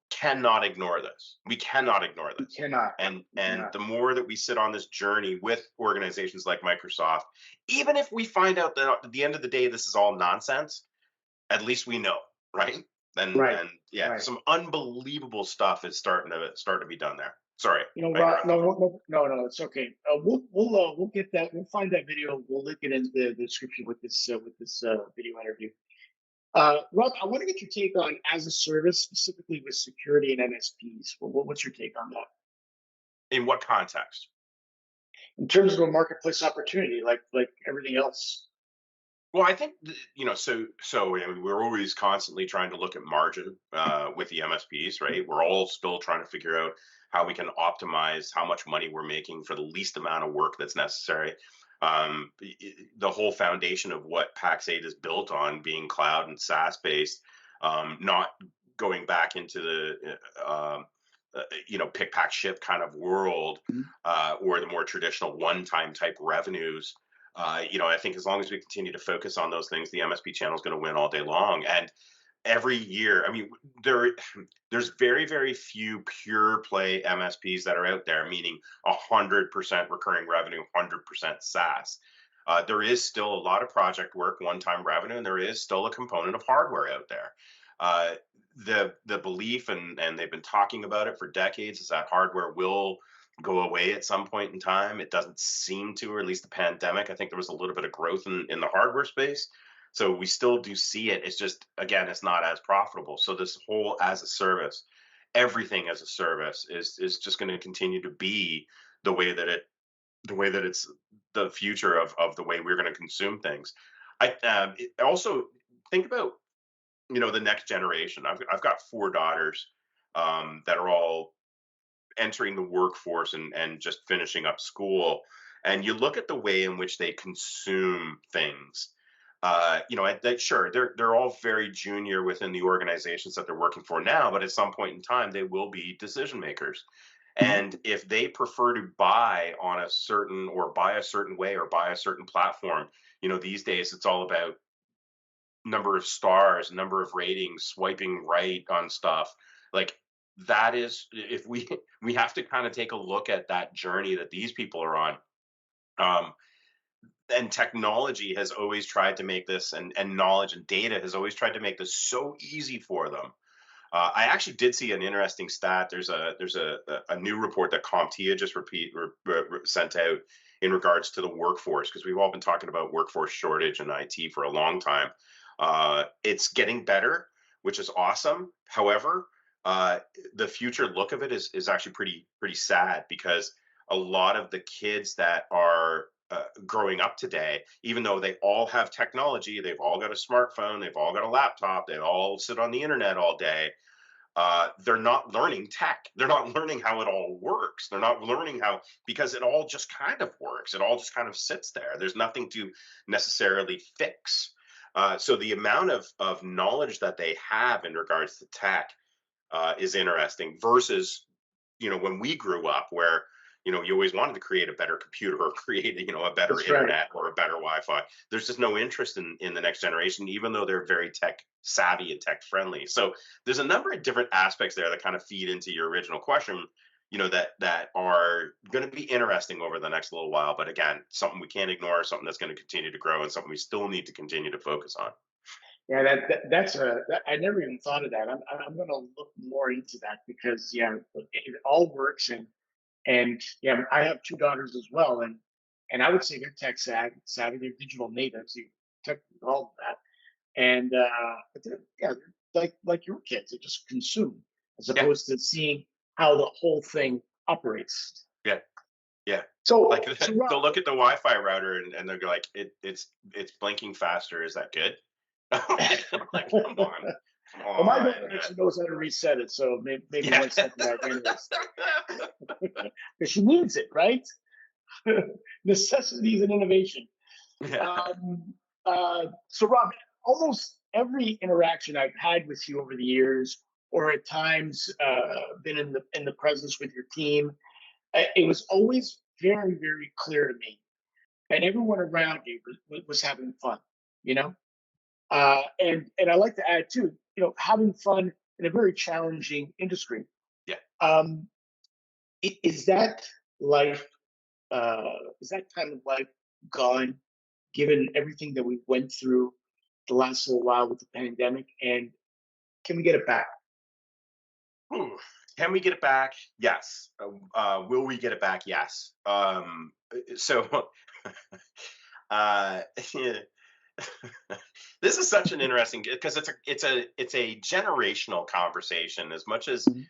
B: cannot ignore this. We cannot ignore
A: You
B: this.
A: cannot. You
B: And
A: cannot.
B: the more that we sit on this journey with organizations like Microsoft, even if we find out that at the end of the day this is all nonsense, at least we know, right?
A: Right.
B: And yeah,
A: Right.
B: some unbelievable stuff is starting to be done there. Sorry, I
A: Rob,
B: interrupted you.
A: no, it's okay. We'll get that. We'll find that video. We'll link it in the description with this video interview. Rob, I want to get your take on as a service, specifically with security and MSPs. What's your take on that
B: In what context?
A: in terms of a marketplace opportunity, like everything else?
B: Well, I think I mean, we're always constantly trying to look at margin with the MSPs, right? We're all still trying to figure out how we can optimize how much money we're making for the least amount of work that's necessary. The whole foundation of what PAX8 is built on, being cloud and SaaS based, not going back into the pick pack ship kind of world, or the more traditional one time type revenues. I think as long as we continue to focus on those things, the MSP channel is going to win all day long. And every year, I mean, there's very, very few pure play MSPs that are out there, meaning 100% recurring revenue, 100% SaaS. There is still a lot of project work, one-time revenue, and there is still a component of hardware out there. Uh, the belief, and they've been talking about it for decades, is that hardware will go away at some point in time. It doesn't seem to, or at least the pandemic. I think there was a little bit of growth in the hardware space. So we still do see it. It's just, again, it's not as profitable. So this whole as a service, everything as a service is just going to continue to be the way that it the way that it's the future of the way we're going to consume things. Also think about the next generation. I've got four daughters that are all entering the workforce and just finishing up school, and you look at the way in which they consume things. Sure, they're all very junior within the organizations that they're working for now, but at some point in time they will be decision makers. And if they prefer to buy on a certain, or buy a certain way, or buy a certain platform, these days it's all about number of stars, number of ratings, swiping right on stuff. Like, that is, if we we have to kind of take a look at that journey that these people are on. Um, and technology has always tried to make this, and knowledge and data has always tried to make this so easy for them. I actually did see an interesting stat. There's a new report that CompTIA just sent out in regards to the workforce, because we've all been talking about workforce shortage in IT for a long time. It's getting better, which is awesome. However, uh, the future look of it is actually pretty sad, because a lot of the kids that are growing up today, even though they all have technology, they've all got a smartphone, they've all got a laptop, they all sit on the internet all day. They're not learning tech. They're not learning how it all works. They're not learning how, because it all just kind of works. It all just kind of sits there. There's nothing to necessarily fix. So the amount of knowledge that they have in regards to tech is interesting, versus when we grew up, where you always wanted to create a better computer or create a better
A: That's right.
B: internet or a better Wi-Fi. There's just no interest in the next generation, even though they're very tech savvy and tech friendly. So there's a number of different aspects there that kind of feed into your original question, that are going to be interesting over the next little while. But again, something we can't ignore, something that's going to continue to grow, and something we still need to continue to focus on.
A: Yeah, I never even thought of that. I'm going to look more into that because yeah, it all works and yeah, I have two daughters as well, and I would say they're tech savvy, they're digital natives, you tech all of that, and but yeah, they're like your kids, they just consume as
B: Yeah,
A: opposed to seeing how the whole thing operates.
B: yeah, yeah. Like,
A: So Rob,
B: they'll look at the Wi-Fi router, and they'll go like, it's blinking faster. Is that good? Like, come on, come
A: well, my
B: on.
A: daughter actually knows how to reset it, so maybe
B: Yeah.
A: one step ahead, anyways, because she needs it, right? Necessities and innovation.
B: Yeah.
A: Um, so, Rob, almost every interaction I've had with you over the years, or at times been in the presence with your team, it was always very, very clear to me, and everyone around you was having fun. You know, and I like to add too, having fun in a very challenging industry.
B: Yeah.
A: Um, is that life? Is that time of life gone, given everything that we went through the last little while with the pandemic? And can we get it back?
B: Ooh. Can we get it back? Yes. Will we get it back? Yes. So, uh, this is such an interesting, because it's a generational conversation. As much as
A: Mhm.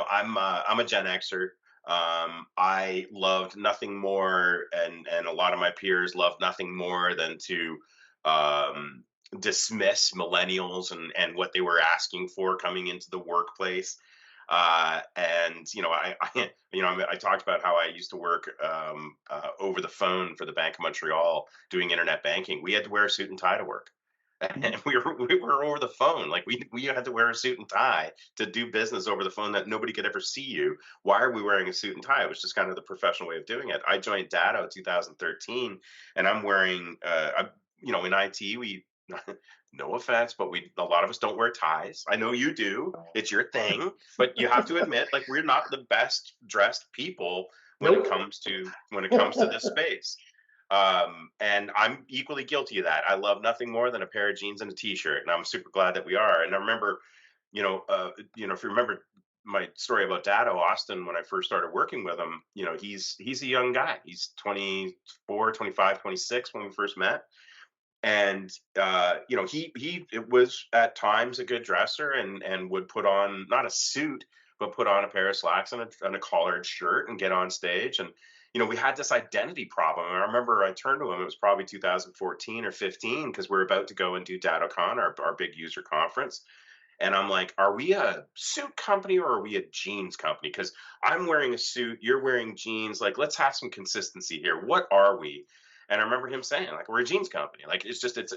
B: I'm a Gen Xer. I loved nothing more, and a lot of my peers loved nothing more than to um, dismiss millennials and what they were asking for coming into the workplace. And I talked about how I used to work over the phone for the Bank of Montreal doing internet banking. We had to wear a suit and tie to work.
A: Mhm.
B: And we were over the phone. Like, we had to wear a suit and tie to do business over the phone, that nobody could ever see you. Why are we wearing a suit and tie? It was just kind of the professional way of doing it. I joined Datto 2013, and I'm wearing in IT, we no offense, but we a lot of us don't wear ties. I know you do. It's your thing, but you have to admit, like, we're not the best dressed people when it
A: Nope.
B: comes to this space. And I'm equally guilty of that. I love nothing more than a pair of jeans and a t-shirt, and I'm super glad that we are. And I remember, if you remember my story about Dado Austin, when I first started working with him, he's a young guy. He's 24, 25, 26 when we first met. And he it was at times a good dresser, and would put on, not a suit, but put on a pair of slacks and a collared shirt and get on stage. And we had this identity problem. And I remember I turned to him, it was probably 2014 or 15, because we're about to go and do DataCon, our big user conference. And I'm like, are we a suit company or are we a jeans company? Because I'm wearing a suit, you're wearing jeans. Like, let's have some consistency here. What are we? And I remember him saying, like, we're a jeans company. Like, it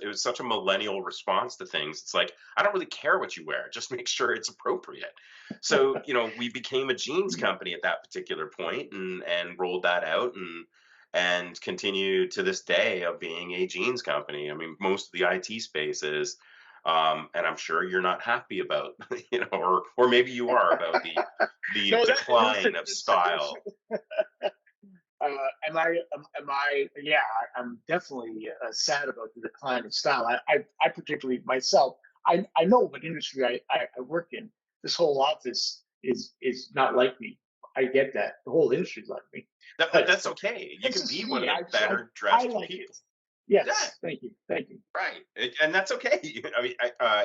B: was such a millennial response to things. It's like, I don't really care what you wear, just make sure it's appropriate. So, we became a jeans company at that particular point, and rolled that out, and continue to this day of being a jeans company. I mean, most of the IT space is, and I'm sure you're not happy about, or maybe you are, about the
A: No, listen,
B: decline of style.
A: uh, yeah, I'm definitely sad about the decline of style. I particularly myself, I know what industry I work in. This whole office is not like me.
C: I get that. The whole industry's like me.
B: But
C: But
B: that's okay. You
C: that's
B: can
C: just
B: be one
C: me.
B: of the
C: I
B: better
C: I
B: dressed
C: like it.
B: people. Yeah,
C: Yes. Thank you. Thank you.
B: right. And that's okay. I mean,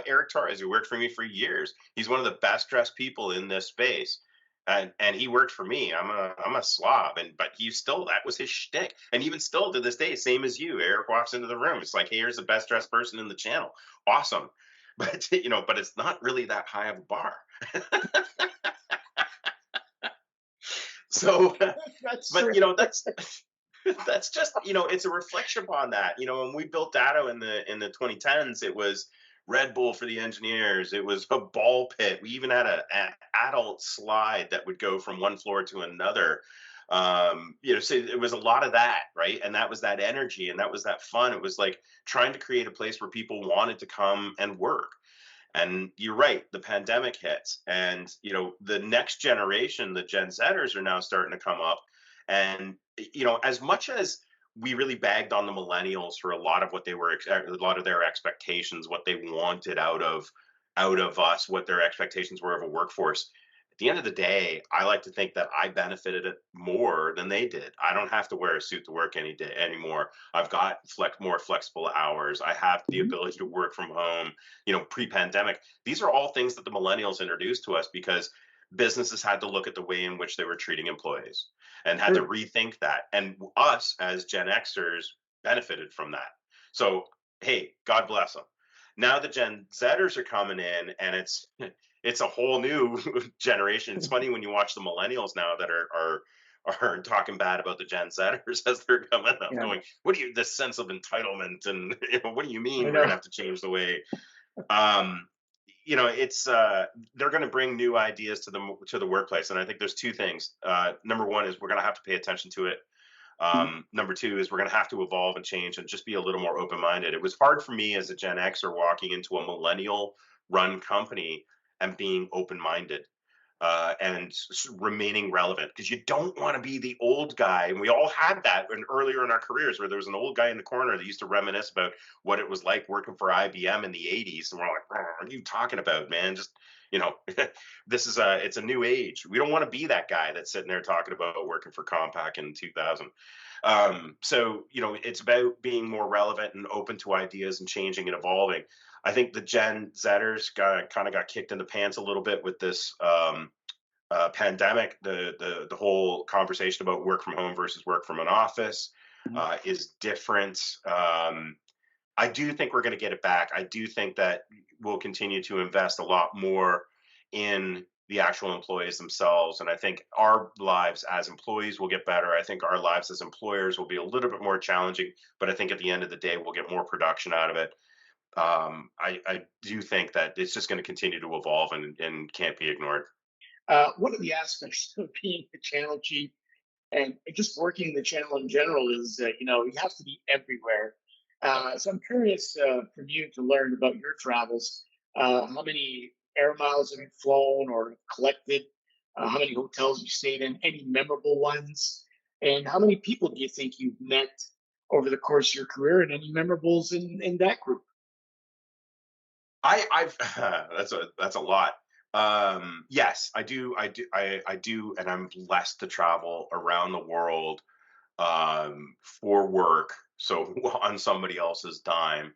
B: Eric Torres, who worked for me for years, he's one of the best dressed people in this space. And he worked for me. I'm a slob, and but he still, that was his shtick. And even still to this day, same as you. Eric walks into the room. It's like, hey, here's the best dressed person in the channel. Awesome. But but it's not really that high of a bar. So
C: That's
B: but
C: true.
B: that's that's just, it's a reflection upon that. When we built Datto in the 2010s, it was Red Bull for the engineers, it was a ball pit, we even had an adult slide that would go from one floor to another. So it was a lot of that, right? And that was that energy, and that was that fun. It was like trying to create a place where people wanted to come and work. And you're right, the pandemic hits, and the next generation, the Gen Zers, are now starting to come up. And as much as we really bagged on the millennials for a lot of what they were, a lot of their expectations, what they wanted out of us, what their expectations were of a workforce. At the end of the day, I like to think that I benefited it more than they did. I don't have to wear a suit to work any day anymore. I've got more flexible hours. I have the
C: Mhm.
B: ability to work from home. Pre-pandemic, these are all things that the millennials introduced to us because businesses had to look at the way in which they were treating employees and had to
C: True.
B: rethink that. And us as Gen Xers benefited from that. So, hey, God bless them. Now the Gen Zers are coming in, and it's a whole new generation. It's funny when you watch the millennials now that are talking bad about the Gen Zers as they're coming up,
C: Yeah.
B: going, "What do you, this sense of entitlement, and what do you mean
C: I
B: we're gonna
C: know.
B: have to change the way?" um it's they're going to bring new ideas to the workplace, and I think there's two things. Number one is we're going to have to pay attention to it.
C: Mhm.
B: Number two is we're going to have to evolve and change and just be a little more open-minded. It was hard for me as a Gen Xer walking into a millennial run company and being open-minded, and remaining relevant, because you don't want to be the old guy. And we all had that earlier in our careers, where there was an old guy in the corner that used to reminisce about what it was like working for IBM in the 80s. And we're like, what are you talking about, man? Just, you know, it's a new age. We don't want to be that guy that's sitting there talking about working for Compaq in 2000. So, it's about being more relevant and open to ideas and changing and evolving. I think the Gen Zers got kicked in the pants a little bit with this pandemic. The whole conversation about work from home versus work from an office
C: Mhm.
B: is different. I do think we're going to get it back. I do think that we'll continue to invest a lot more in the actual employees themselves. And I think our lives as employees will get better. I think our lives as employers will be a little bit more challenging, but I think at the end of the day, we'll get more production out of it. I do think that it's just going to continue to evolve, and can't be ignored.
C: One of the aspects of being the channel chief and just working the channel in general is, you have to be everywhere. So I'm curious from you to learn about your travels. How many air miles have you flown or collected? How many hotels you stayed in? Any memorable ones? And how many people do you think you've met over the course of your career? And any memorables in that group?
B: I've that's a lot. Yes, I do, and I'm blessed to travel around the world for work. So on somebody else's dime.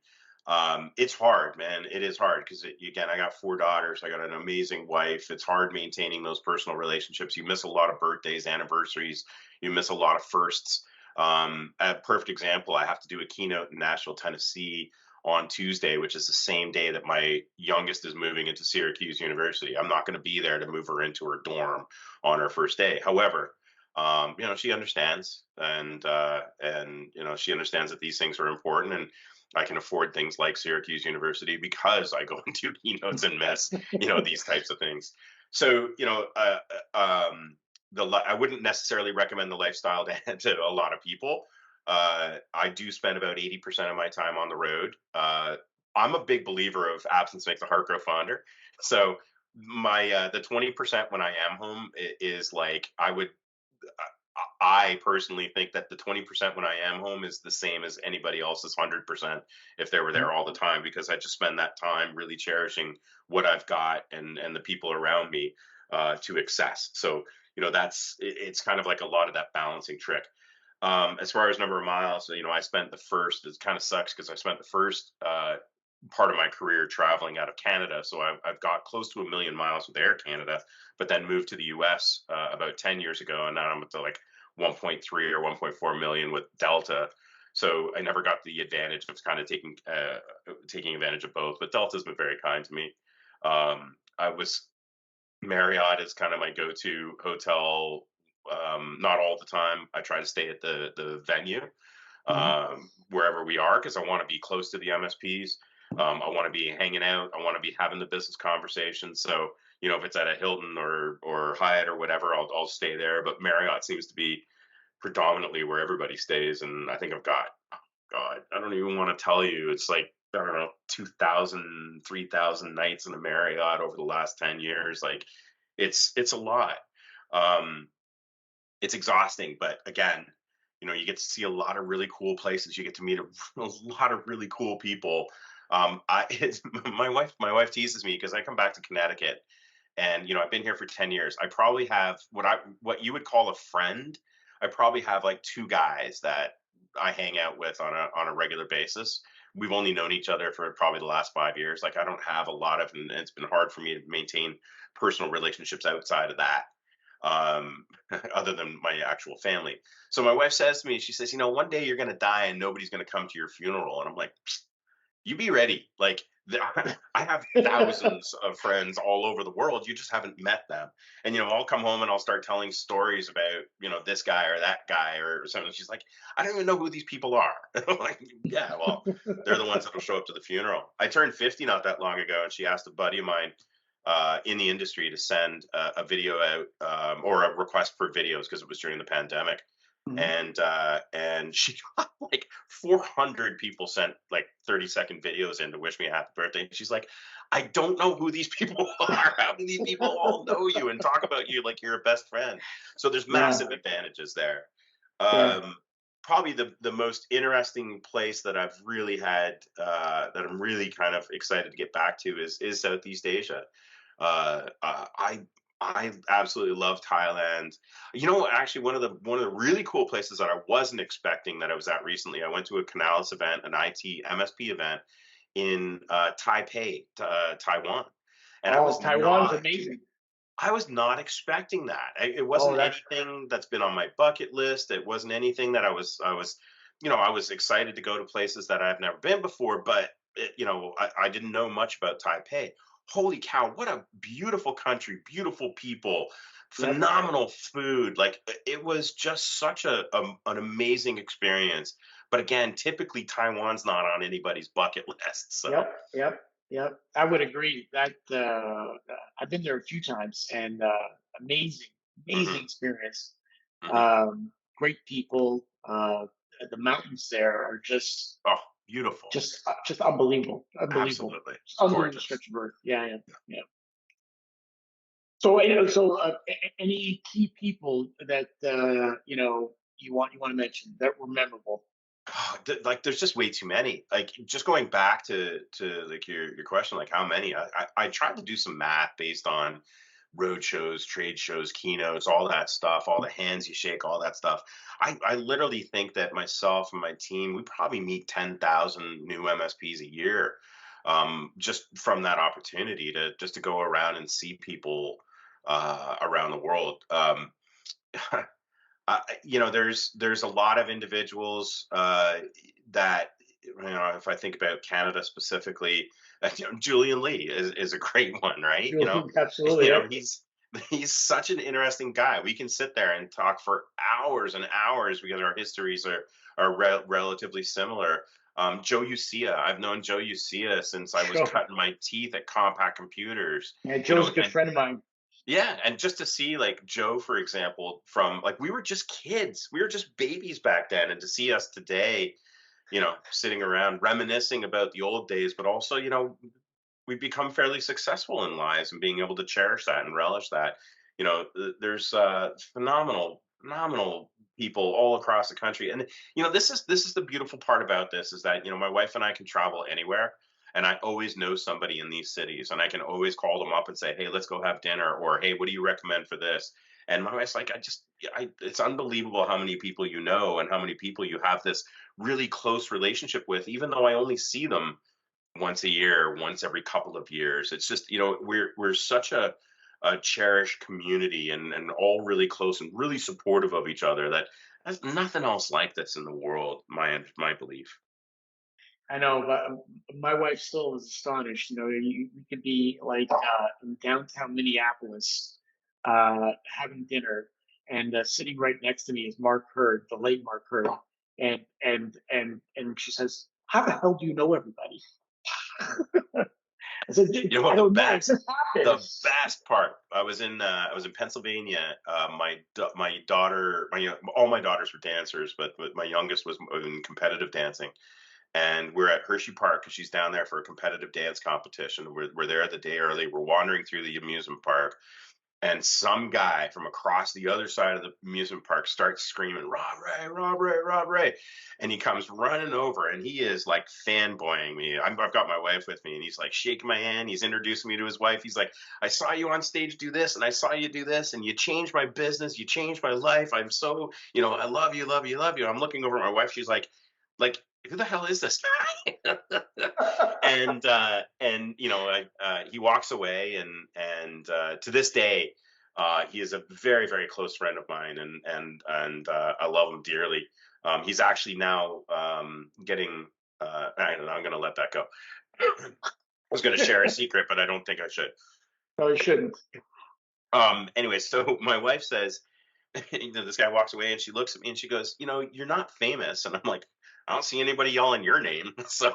B: It's hard, man. It is hard because, again, I got four daughters. I got an amazing wife. It's hard maintaining those personal relationships. You miss a lot of birthdays, anniversaries. You miss a lot of firsts. A perfect example, I have to do a keynote in Nashville, Tennessee on Tuesday, which is the same day that my youngest is moving into Syracuse University. I'm not going to be there to move her into her dorm on her first day. However, she understands, and she understands that these things are important, and I can afford things like Syracuse University because I go and do keynotes and miss, these types of things. So, I wouldn't necessarily recommend the lifestyle to a lot of people. I do spend about 80% of my time on the road. I'm a big believer of absence makes the heart grow fonder. So my the 20% when I am home is like, I personally think that the 20% when I am home is the same as anybody else's 100% if they were there all the time, because I just spend that time really cherishing what I've got and the people around me to excess. So, it's kind of like a lot of that balancing trick. As far as number of miles, I spent the first, it kind of sucks because I spent the first part of my career traveling out of Canada. So I've got close to 1 million miles with Air Canada, but then moved to the US about 10 years ago. And now I'm at the like 1.3 or 1.4 million with Delta. So I never got the advantage of kind of taking advantage of both, but Delta's been very kind to me. I was Marriott is kind of my go-to hotel. Not all the time. I try to stay at the venue wherever we are because I want to be close to the MSPs. I want to be hanging out. I want to be having the business conversations. So if it's at a Hilton or Hyatt or whatever, I'll stay there. But Marriott seems to be predominantly where everybody stays, and I think I've got, oh God, I don't even want to tell you. It's like, I don't know, 2,000, 3,000 nights in a Marriott over the last 10 years. Like it's a lot. Um, it's exhausting, but again, you get to see a lot of really cool places. You get to meet a lot of really cool people. My wife teases me because I come back to Connecticut and I've been here for 10 years. I probably have what you would call a friend. I probably have like two guys that I hang out with on a regular basis. We've only known each other for probably the last 5 years. Like I don't have a lot of, and it's been hard for me to maintain personal relationships outside of that, um, other than my actual family. So my wife says to me, she says, one day you're going to die and nobody's going to come to your funeral. And I'm like, you be ready. Like I have thousands of friends all over the world. You just haven't met them. And I'll come home and I'll start telling stories about this guy or that guy or something. She's like, I don't even know who these people are. I'm like, yeah, well, they're the ones that'll show up to the funeral. I turned 50 not that long ago, and she asked a buddy of mine in the industry to send a video out, or a request for videos because it was during the pandemic.
C: Mhm.
B: And she got like 400 people sent like 30-second videos in to wish me a happy birthday. And she's like, I don't know who these people are. How do these people all know you and talk about you like you're a best friend? So there's
C: Yeah,
B: massive advantages there.
C: yeah.
B: Probably the most interesting place that I've really had, that I'm really kind of excited to get back to is Southeast Asia. I absolutely love Thailand. Actually, one of the really cool places that I wasn't expecting that I was at recently, I went to a Canalys event, an IT MSP event in Taipei, Taiwan, and
C: Oh, Taiwan's amazing.
B: I was not expecting that. It
C: Oh,
B: wasn't
C: that's
B: anything that's been on my bucket list. It wasn't anything that I was excited to go to places that I've never been before, but I didn't know much about Taipei. Holy cow, what a beautiful country, beautiful people,
C: yep.
B: phenomenal food. Like it was just such an amazing experience. But again, typically Taiwan's not on anybody's bucket list. So,
C: Yep, yep, yep. I would agree that I've been there a few times and amazing, amazing
B: mhm,
C: experience.
B: mhm.
C: Great people. The mountains there are just
B: Oh, beautiful.
C: just unbelievable, unbelievable.
B: Absolutely.
C: It's unbelievable
B: Gorgeous.
C: stretch of earth. Yeah, yeah, yeah. So, any key people that you want to mention that were memorable?
B: Oh, like there's just way too many. Like just going back to like your question, like how many? I tried to do some math based on road shows, trade shows, keynotes, all that stuff, all the hands you shake, all that stuff. I literally think that myself and my team, we probably meet 10,000 new MSPs a year, just from that opportunity to go around and see people around the world. There's a lot of individuals that if I think about Canada specifically, Julian Lee is a great one, right?
C: Absolutely. Yeah.
B: He's such an interesting guy. We can sit there and talk for hours and hours because our histories are relatively similar. Joe Ucia, I've known Joe Ucia since I was
C: Sure.
B: cutting my teeth at Compact Computers.
C: Yeah,
B: You
C: Joe's
B: know,
C: a good
B: and
C: friend of mine.
B: yeah, and just to see like Joe, for example, from like we were just kids, we were just babies back then, and to see us today, sitting around reminiscing about the old days, but also, we've become fairly successful in lives and being able to cherish that and relish that. There's phenomenal people all across the country, and this is the beautiful part about this is that my wife and I can travel anywhere, and I always know somebody in these cities, and I can always call them up and say, hey, let's go have dinner, or hey, what do you recommend for this? And my wife's like, it's unbelievable how many people you know and how many people you have this really close relationship with, even though I only see them once a year, once every couple of years. It's just, we're such a cherished community, and all really close and really supportive of each other, that there's nothing else like this in the world, my belief.
C: I know, but my wife still is astonished. You could be like in downtown Minneapolis, having dinner, and sitting right next to me is Mark Hurd, the late Mark Hurd, and she says, "How the hell do you know everybody?" I said,
B: You know
C: "I
B: what
C: don't know. It just
B: the
C: happens."
B: best part? I was in Pennsylvania. My daughter, all my daughters were dancers, but my youngest was in competitive dancing, and we're at Hershey Park because she's down there for a competitive dance competition. We're there the day early. We're wandering through the amusement park, and some guy from across the other side of the amusement park starts screaming, "Rob Rae, Rob Rae, Rob Rae," and he comes running over, and he is like fanboying me. I've got my wife with me, and he's like shaking my hand. He's introducing me to his wife. He's like, "I saw you on stage do this, and I saw you do this, and you changed my business. You changed my life. I'm so, I love you, love you, love you." I'm looking over at my wife. She's like, "Who the hell is this guy?" He walks away, and to this day, he is a very, very close friend of mine, and I love him dearly. He's actually now getting. I don't know. I'm going to let that go. I was going to share a secret, but I don't think I should.
C: No, you shouldn't.
B: Anyway, so my wife says, this guy walks away, and she looks at me and she goes, "You're not famous." And I'm like, "I don't see anybody yelling your name." So,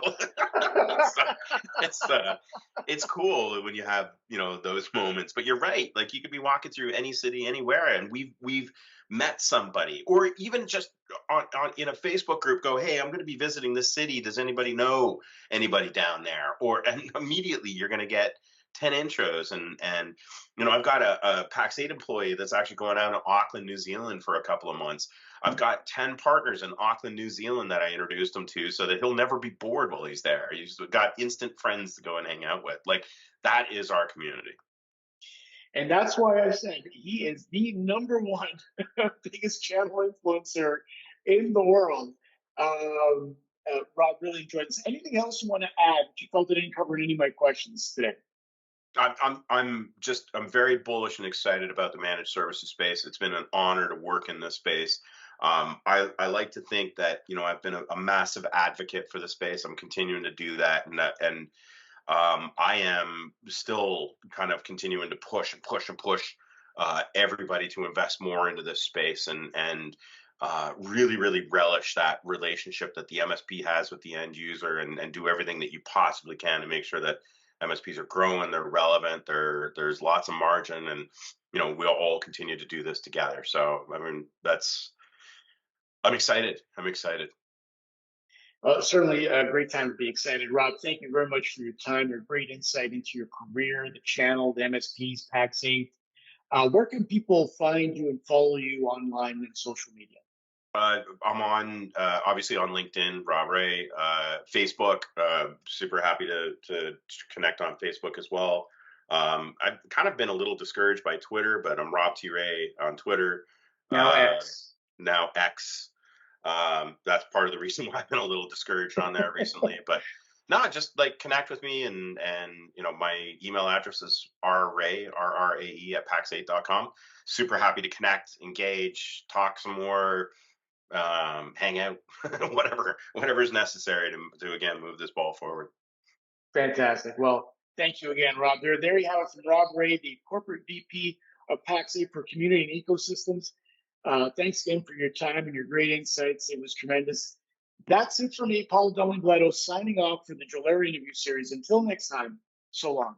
B: so it's cool when you have, those moments. But you're right. Like, you could be walking through any city, anywhere, and we've met somebody, or even just on in a Facebook group, go, "Hey, I'm going to be visiting this city. Does anybody know anybody down there?" And immediately you're going to get 10 intros, and I've got a PAX8 employee that's actually going out to Auckland, New Zealand for a couple of months. I've got 10 partners in Auckland, New Zealand that I introduced him to, so that he'll never be bored while he's there. He's got instant friends to go and hang out with. Like, that is our community.
C: And that's why I said he is the number one biggest channel influencer in the world. Rob, really enjoyed this. Anything else you want to add? You felt I didn't cover any of my questions today.
B: I'm very bullish and excited about the managed services space. It's been an honor to work in this space. I like to think that, I've been a massive advocate for the space. I'm continuing to do that, and I am still kind of continuing to push and push and push everybody to invest more into this space, and really, really relish that relationship that the MSP has with the end user, and do everything that you possibly can to make sure that MSPs are growing, they're relevant, there's lots of margin, and we'll all continue to do this together. So, I mean, I'm excited. I'm excited.
C: Certainly a great time to be excited. Rob, thank you very much for your time, your great insight into your career, the channel, the MSPs, PAX8. Where can people find you and follow you online and social media?
B: I'm on obviously on LinkedIn, Rob Rae, Facebook. Super happy to connect on Facebook as well. I've kind of been a little discouraged by Twitter, but I'm Rob T. Ray on Twitter.
C: Now X.
B: Now X. That's part of the reason why I've been a little discouraged on there recently. But no, just like connect with me, and my email address is rrae, RRAE at pax8.com. Super happy to connect, engage, talk some more, hang out, whatever is necessary to again move this ball forward.
C: Fantastic. Well, thank you again, Rob. There you have it from Rob Rae, the corporate VP of PAX8 for Community and Ecosystems. Thanks again for your time and your great insights. It was tremendous. That's it for me, Paolo Del Nibletto, signing off for the Jolera Interview Series. Until next time, so long.